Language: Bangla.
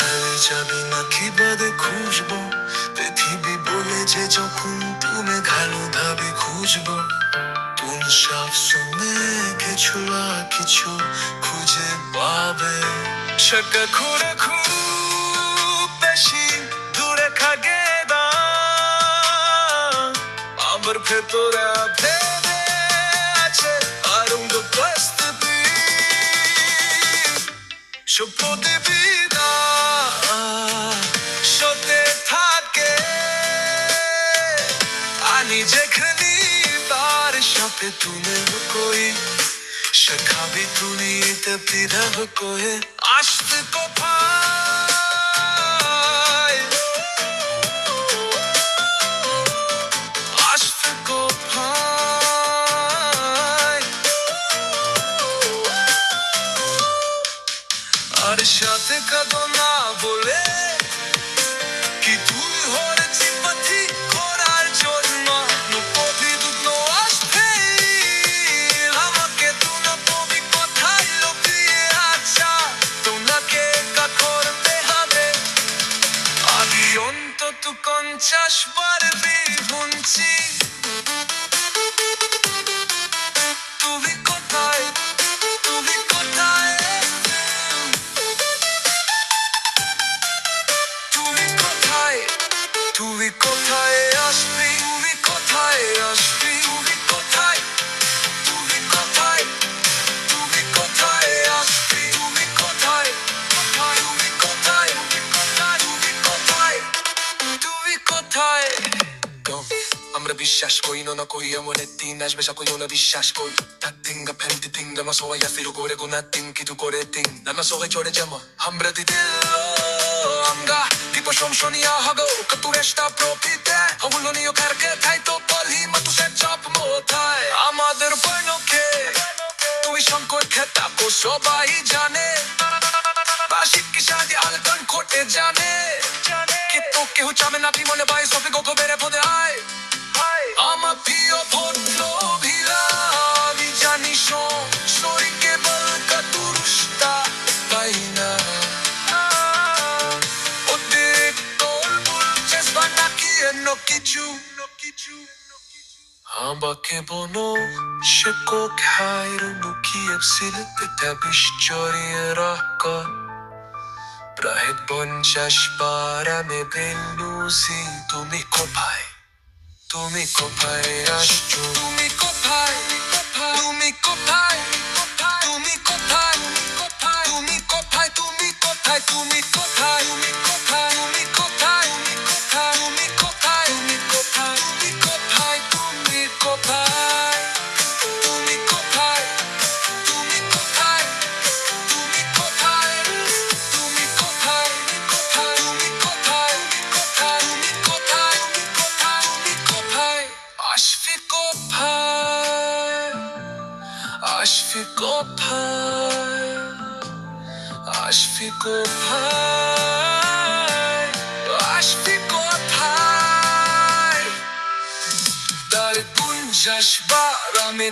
কোথায় যাবি নাকি বাদে খুঁজবো পৃথিবী বলে যে যখন তুমি ঘালো ধাবে খুঁজবো তুম সব শুনে কিছু কিছু খুঁজে পাবে ছক্কা খুঁড়ে খুব বেশি দূরে খাগে দাম আমার ভেতরে ভেবে আছে আরঙ্গ প্রস্তুতি প্রতিবিদা সতে থাকে আনি যেখানে তার সাথে তুমি কই শেখাবি তুমি তবিরাব কোয়ে আসতে কোথায় আসতে কোথায় আর সাথে কাঁদো না বলে কি তুই হরেছি পথি করার জন্য পথি দুটো আসবে আমাকে তু না তুমি কোথায় লুকিয়ে আছা তোমাকে কা করতে হবে আমি অন্তত 50 বার শুনছি তুমি কোথায় তুমি কোথায় তুমি কোথায় আসবি তুমি কোথায় আসবি তুমি কোথায় তুমি কোথায় তুমি কোথায় আসবি তুমি কোথায় তুমি কোথায় তুমি কোথায় তুমি কোথায় আমরা বিশ্বাস করি না কই এমন একদিন আসবে সকল না বিশ্বাস করি 딱 ting가 팬티 팅가 마소야 피로 고래고 나 띵기도 고래 띵 나만 속에 저래 잠아 함브라 디딜로 암가 tipo shomshonia hago tu resta propite hawuloniyo karke thai to palhi matu se chop mothai amader boinoke tui shankor kheta ko sobai jane bashik ki shadi algan khote jane ki to kehu chame na ki mone bai sofi go bere pode ai ama pio potlo bhila mi jani shori ke bal ka turushta paina আমাকে বলো সে কোথায় লুকিয়ে সিলতে তাবিশ জড়িয়ে রাখা প্রায় 50 বার আমি বেলুসি তুমি কোথায় আসছো তুমি কোথায় তুমি কোথায় তুমি কোথায় তুমি কোথায় তুমি কোথায় তুমি কোথায় তুমি কোথায় তুমি কোথায় তুমি কোথায় তুমি কোথায় তুমি কোথায় তুমি কোথায় তুমি কোথায় তুমি কোথায় তুমি কোথায় তুমি কোথায় তুমি কোথায় তুমি কোথায় তুমি কোথায় আসবি কোথায় আসবি কোথায় আসবি কোথায় আসবি কোথায় তার 50 বার আমি